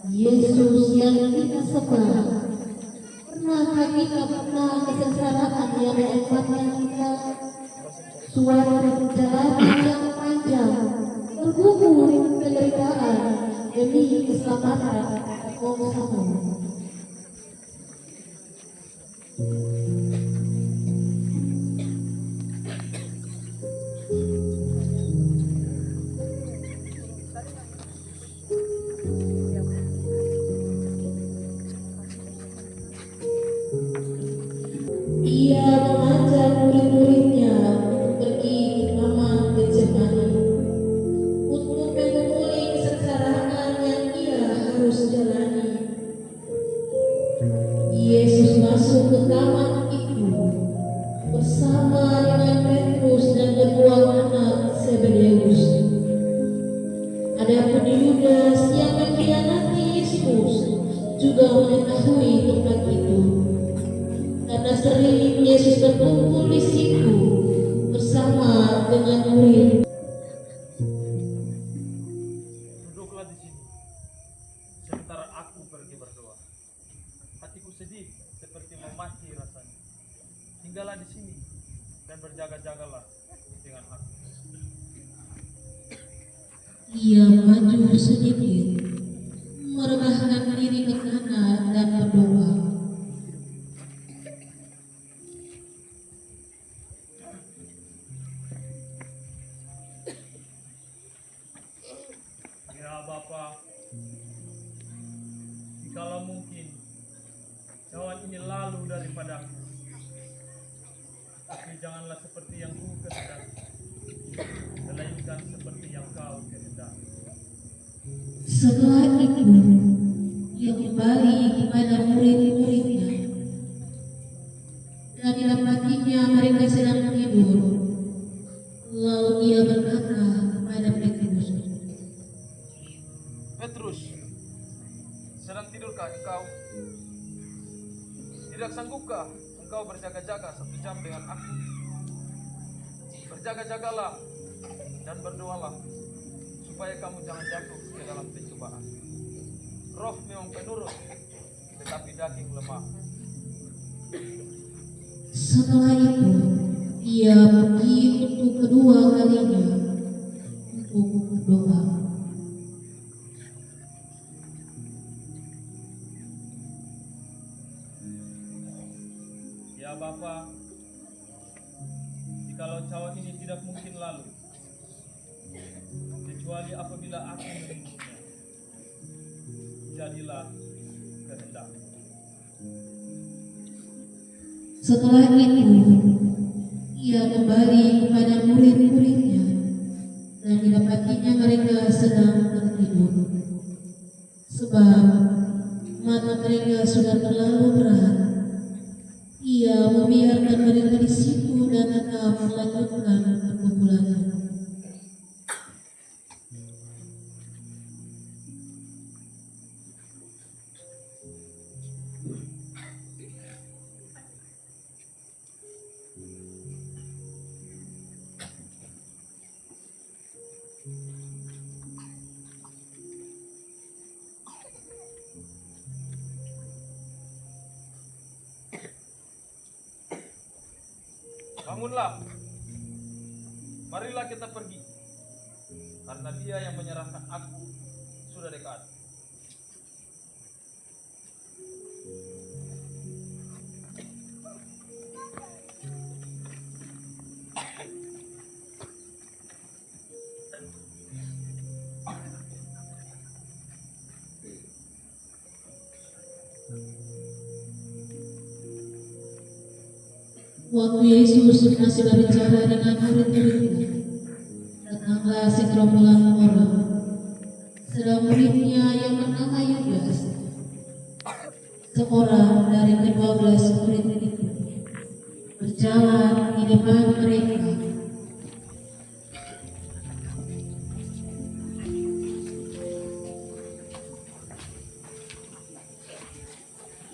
Yesus yang kita sembah, pernahkah kita pernah kesengsaraan yang menyempatkan kita suatu perjalanan yang panjang, bergumul penderitaan demi keselamatan bangsamu? Ia mengajak murid-muridnya untuk pergi ke taman Getsemani untuk menemui kesengsaraan yang ia harus jalani. Yesus masuk ke taman itu bersama dengan Petrus dan kedua anak Zebedeus. Adapun Yudas yang mengkhianati Yesus juga mengetahui tempat itu, karena sering Yesus berkumpul di situ bersama dengan murid. Duduklah di sini, sementara aku pergi berdoa. Hatiku sedih seperti mau mati rasanya. Tinggallah di sini dan berjaga-jagalah dengan aku. Ia maju sedikit, merebahkan diri ke kanan dan berdoa. Ya Bapa, jikalau mungkin cawan ini lalu daripadaku, tapi janganlah seperti yang ku kehendaki, melainkan seperti yang kau kehendaki. Setelah itu, ia kembali kepada murid-muridnya, dan didapatinya mereka sedang tidur. Lalu ia berkata kepada Petrus, Petrus, sedang tidurkah engkau? Tidak sanggupkah engkau berjaga-jaga 1 jam dengan aku? Berjaga-jagalah dan berdoalah, supaya kamu jangan jatuh ke dalam pencobaan. Roh memang penurut, tetapi daging lemah. setelah itu ia pergi untuk kedua kalinya untuk berdoa. Ya Bapa, jikalau cawan ini tidak mungkin lalu, kecuali apabila aku meminumnya, jadilah kehendakmu. Setelah itu ia kembali kepada murid-muridnya, dan didapatinya mereka sedang tertidur, sebab mata mereka sudah terlalu berat. Ia membiarkan mereka di situ dan tetap melanjutkan perkumpulannya. Bangunlah, marilah kita pergi, karena Dia yang menyerahkan aku sudah dekat. Waktu Yesus masih berbicara dengan murid-muridnya, datanglah segerombolan orang, sedang muridnya yang bernama Yudas, seorang dari ke-12 murid itu, berjalan di depan mereka.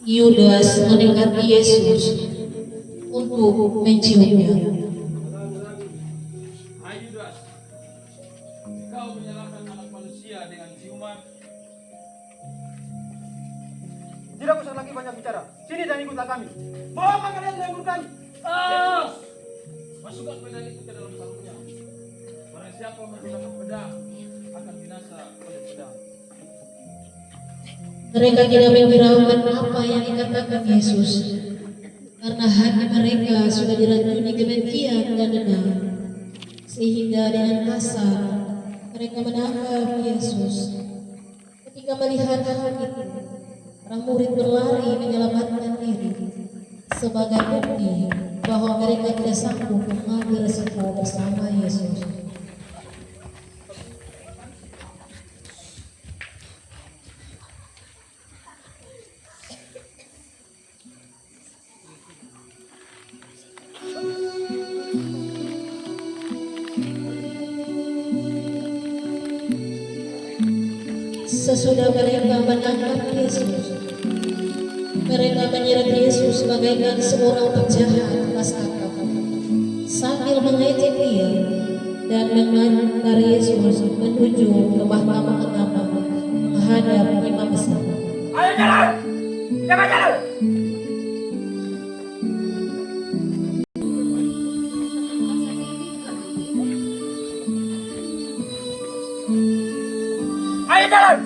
Yudas mendekati Yesus untuk menciumnya. Hai Yudas, kau menyalahkan anak manusia dengan ciuman. Tidak usah lagi banyak bicara. Sini dan ikutlah kami. Bawa kalian dengan guru kami. Masukkan pedang itu ke dalam sarungnya. Barang siapa menggunakan pedang akan binasa oleh pedang. Mereka tidak menghiraukan apa yang dikatakan Yesus, karena hati mereka sudah diracuni kebencian dan dendam, sehingga dengan kasar mereka menangkap Yesus. Ketika melihat hal itu, para murid berlari menyelamatkan diri sebagai bukti bahwa mereka tidak sanggup mengambil resiko bersama Yesus. Sesudah mereka menangkap Yesus, mereka menyeret Yesus bagaikan seorang penjahat masyarakat, sambil mengejek dia dan mengantar Yesus menuju ke mahkamah agama menghadap imam besar. Ayo jalan! Jangan jalan! Ayo jalan!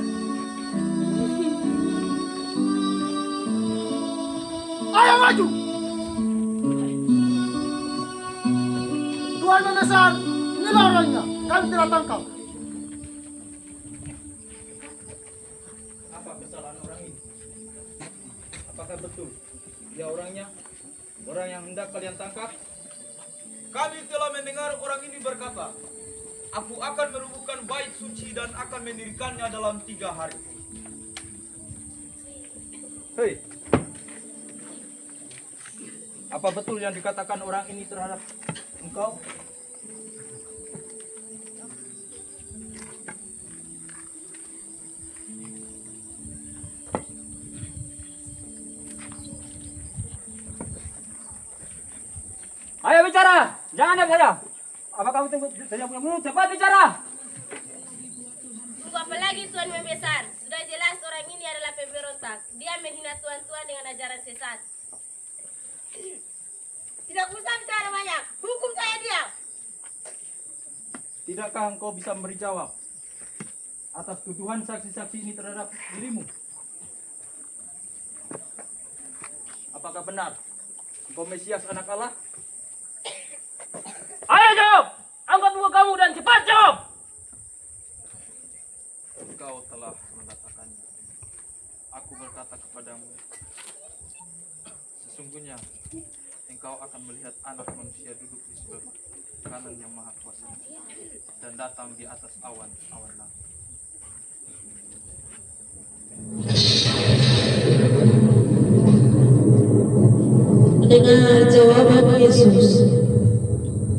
Ayo maju! Tuan Besar, inilah orangnya. Kami telah tangkap. Apa kesalahan orang ini? Apakah betul dia orangnya? Orang yang hendak kalian tangkap? Kami telah mendengar orang ini berkata, aku akan merubuhkan bait suci dan akan mendirikannya dalam 3 hari. Hei, apa betul yang dikatakan orang ini terhadap engkau? Ayo bicara, jangan diam saja. Apa kamu tunggu saja punya mulut? Cepat bicara. Tunggu apa lagi Tuan Membesar? Sudah jelas orang ini adalah pemberontak. Dia menghina Tuan-Tuan dengan ajaran sesat. Tidak usah bicara banyak. Hukum saya dia. Tidakkah engkau bisa memberi jawab atas tuduhan saksi-saksi ini terhadap dirimu? Apakah benar engkau Mesias anak Allah? Ayo jawab. Angkat muka kamu dan cepat jawab. Engkau telah mengatakannya. Aku berkata kepadamu, sesungguhnya engkau akan melihat anak manusia duduk di sebelah kanan yang maha kuasa dan datang di atas awan-awan langit. Mendengar jawaban Yesus,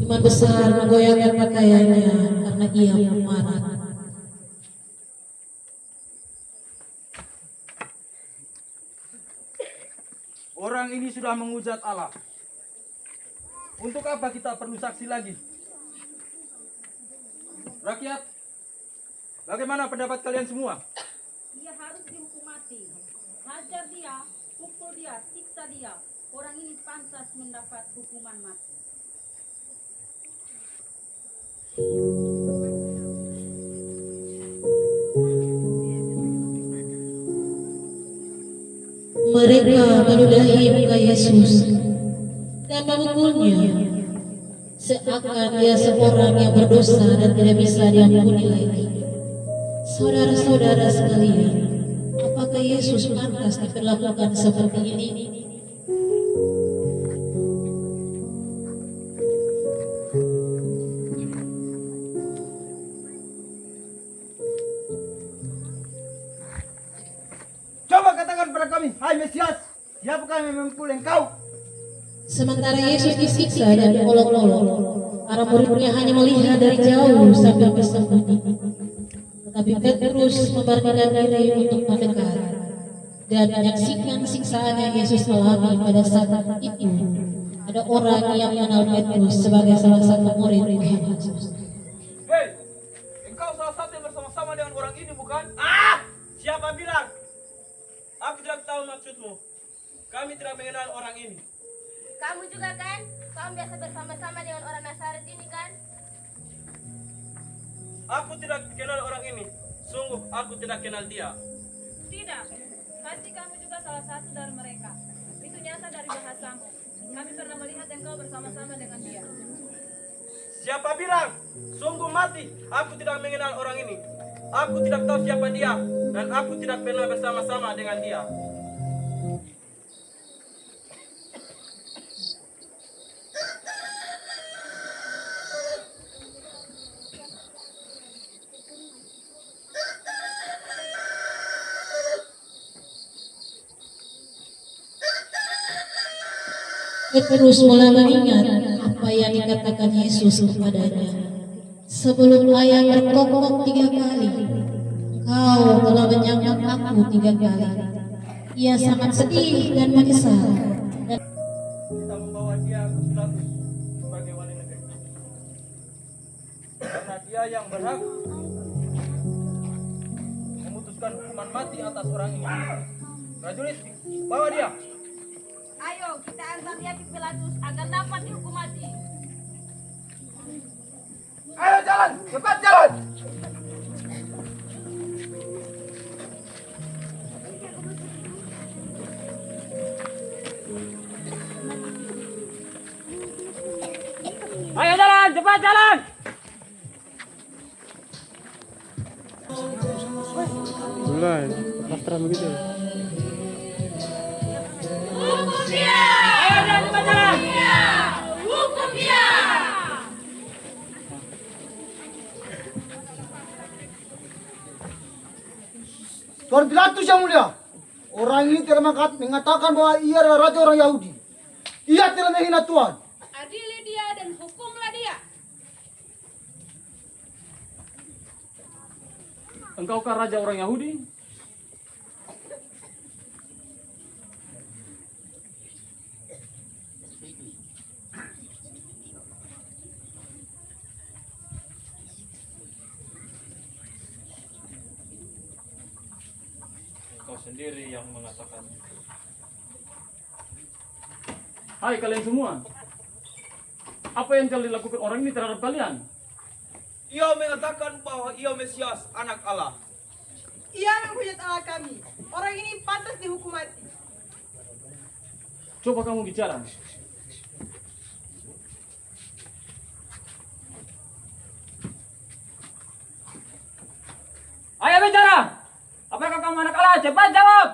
imam besar menggoyangkan pakaiannya karena ia marah. Orang ini sudah menghujat Allah. Untuk apa kita perlu saksi lagi? Rakyat, bagaimana pendapat kalian semua? Dia harus dihukum mati. Hajar dia, pukul dia, siksa dia. Orang ini pantas mendapat hukuman mati. Mereka meludahi muka Yesus dan memukulnya, seakan dia seorang yang berdosa dan tidak bisa diampuni lagi. Saudara-saudara sekalian, apakah Yesus pantas diperlakukan seperti ini? Coba katakan pada kami, hai Mesias, siapakah yang memukul engkau? Sementara Yesus disiksa dan diolok-olok, para muridnya hanya melihat dari jauh sambil bersembunyi. Tetapi Petrus memberanikan diri untuk mendekat dan menyaksikan siksaan yang Yesus alami pada saat itu. Ada orang yang mengenal Petrus sebagai salah satu murid Tuhan Yesus. Hei, engkau salah satu yang bersama-sama dengan orang ini bukan? Siapa bilang? Aku tidak tahu maksudmu. Kami tidak mengenal orang ini. Kamu juga kan? Kamu biasa bersama-sama dengan orang Nazaret ini kan? Aku tidak kenal orang ini. Sungguh aku tidak kenal dia. Tidak, pasti kamu juga salah satu dari mereka. Itu nyata dari bahasamu. Kami pernah melihat engkau bersama-sama dengan dia. Siapa bilang? Sungguh mati. Aku tidak mengenal orang ini. Aku tidak tahu siapa dia. Dan aku tidak pernah bersama-sama dengan dia. Petrus mulai mengingat apa yang dikatakan Yesus kepadanya. Sebelum ayam berkokok 3 kali, engkau telah menyangkal aku 3 kali. Ia sangat sedih dan menyesal. Dan Kita membawa dia ke Pilatus sebagai wali negeri. Karena dia yang berhak memutuskan hukuman mati atas orang ini. Prajurit, bawa dia. Ayo, kita antar dia ke Pilatus agar dapat dihukum mati. Ayo jalan, cepat jalan. Ayo jalan, cepat jalan. Mulai, pasteran begitu. Hukum dia! Ayo jalan, cepat jalan. Hukum dia! Tuan Pilatus yang mulia, orang ini telah mengatakan bahwa ia adalah raja orang Yahudi. Ia telah menghina Tuhan. Adili dia dan hukumlah dia. Engkaukah raja orang Yahudi? Kau sendiri yang mengatakan. Hai kalian semua. Apa yang telah dilakukan orang ini terhadap kalian? Ia mengatakan bahwa ia Mesias, anak Allah. Ia menghujat Allah kami. Orang ini pantas dihukum mati. Coba kamu bicara. Ayo bicara. Apakah kamu anak Allah? Cepat jawab.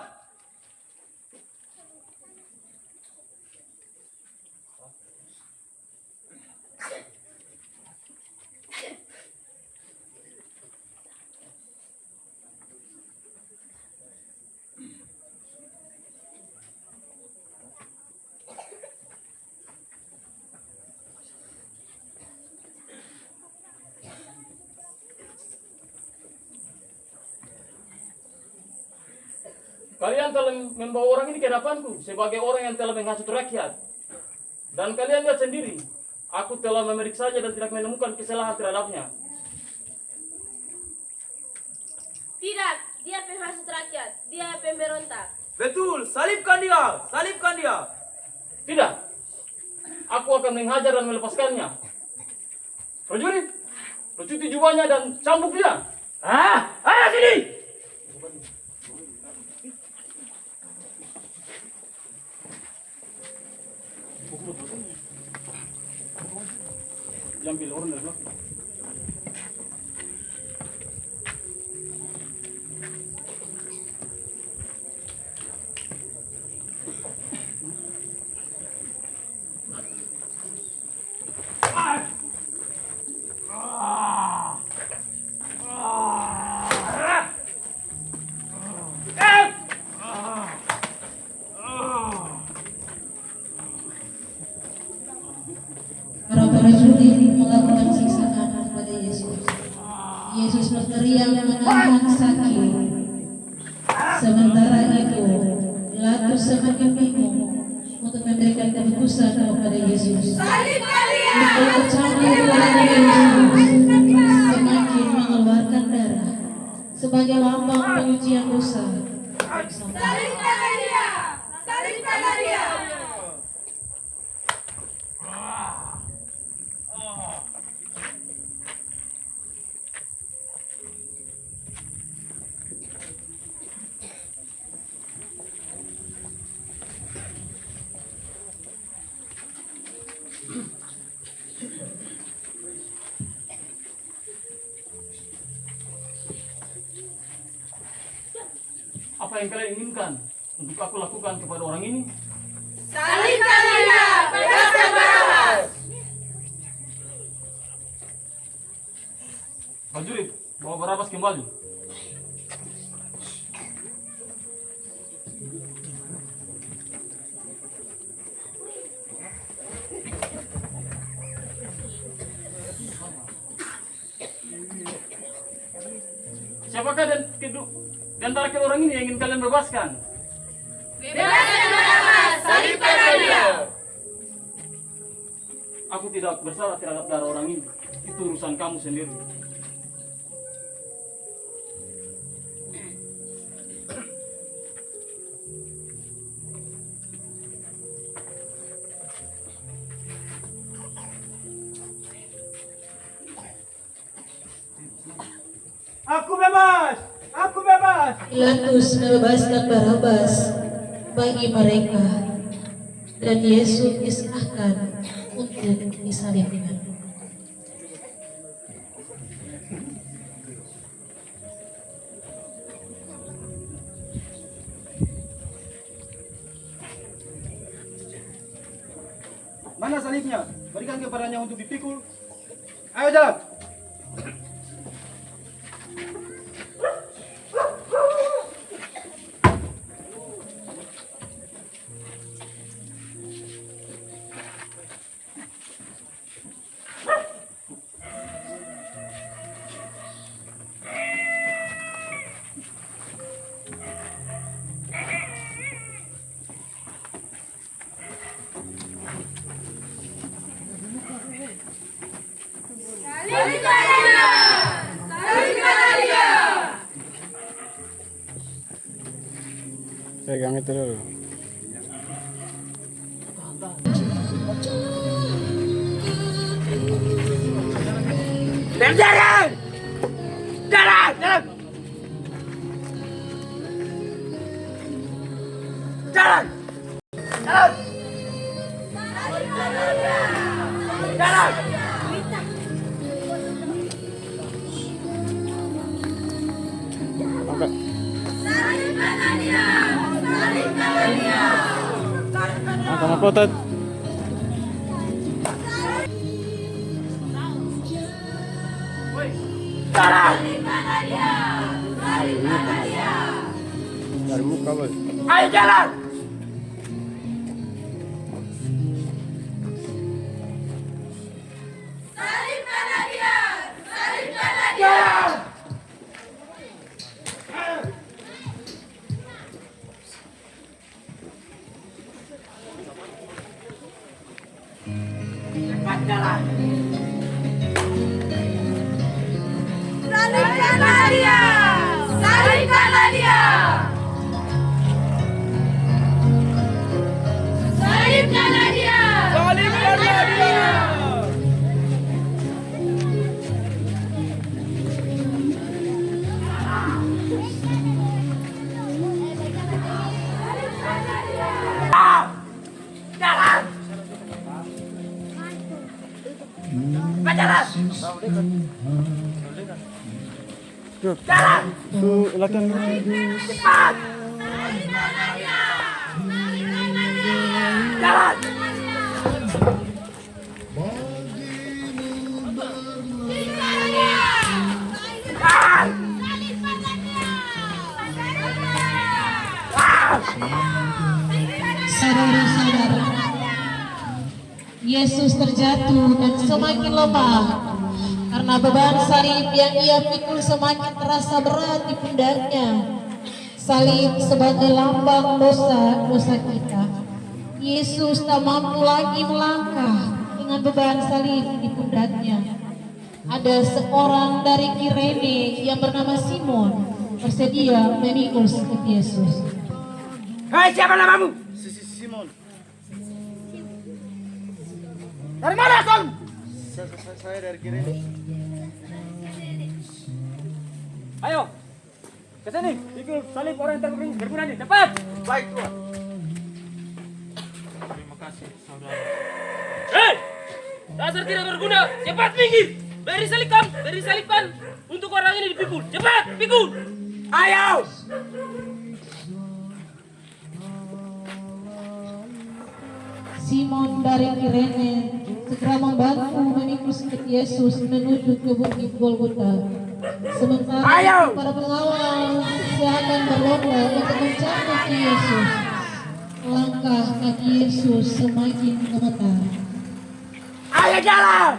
Kalian telah membawa orang ini ke hadapanku sebagai orang yang telah menghasut rakyat. Dan kalian lihat sendiri, aku telah memeriksanya dan tidak menemukan kesalahan terhadapnya. Tidak, dia penghasut rakyat. Dia pemberontak. Betul, salibkan dia, salibkan dia. Tidak, aku akan menghajar dan melepaskannya. Prajurit, lucuti jubahnya dan cambuk dia. Ayo sini! Ambil orang dari belakang. para prajurit melakukan siksaan kepada Yesus. Yesus berteriak menahan sakit. Sementara itu, Pilatus semakin bingung untuk memberikan keputusan kepada Yesus. Untuk bercambuk kepada Yesus, semakin mengeluarkan darah sebagai lambang penyucian dosa. bersama. Salibkanlah dia! Salibkanlah dia! Apa yang kalian inginkan untuk aku lakukan kepada orang ini? Salibkanlah dia! Bebaskan Barabas! Prajurit, bawa Barabas kembali. Siapakah di antara kedua orang ini yang ingin kalian bebaskan? Bebaskan Barabas! Salibkanlah dia! Aku tidak bersalah terhadap darah orang ini. Itu urusan kamu sendiri. Aku bebas! Aku bebas! Pilatus membebaskan Barabas bagi mereka dan Yesus diserahkan untuk disalibkan. Mana salibnya? Berikan kepadanya untuk dipikul. Ayo jalan. Salibkanlah dia! Salibkanlah dia! Pegang itu dulu. Jalan! Jalan! Jalan! Jalan! Jalan! Jalan! Angkat. Salibkanlah dia! Salibkanlah dia! Angkat apa Tad? Jalan! Salibkanlah dia! Salibkanlah dia! Dari muka bos. Ayo jalan! Salibkanlah dia! Salibkanlah dia! Cepat jalan! Salibkanlah dia! Salibkanlah dia! Salibkanlah dia! Salibkanlah dia! Jalan! Cepat jalan! Jalan! Itu latihan. Cepat! Jalan! Jalan! Saudara-saudara, Yesus terjatuh dan semakin lemah karena beban salib yang ia pikul semakin terasa berat di pundaknya. Salib sebagai lambang dosa kita. Yesus tak mampu lagi melangkah dengan beban salib di pundaknya. Ada seorang dari Kirene yang bernama Simon bersedia memikul sakit Yesus. Hei, siapa namamu? Simon. Dari mana, Son? Saya dari Kirene. Ayo, ke sini. Pikul salib orang yang berguna ini. Cepat. Baik, Tuhan. Terima kasih, saudara. Hei! Dasar tidak berguna. Cepat minggir. Beri salipan untuk orang ini dipikul. Cepat, pikul. Ayo! Simon dari Kirene segera membantu memikul sakit Yesus menuju ke bukit Golgota. Sementara para pengawal kesehatan berlomba untuk mencari kaki Yesus. Langkah kaki Yesus semakin gemetar. Ayo jalan!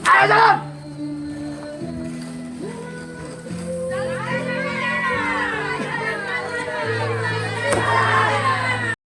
Ayo jalan!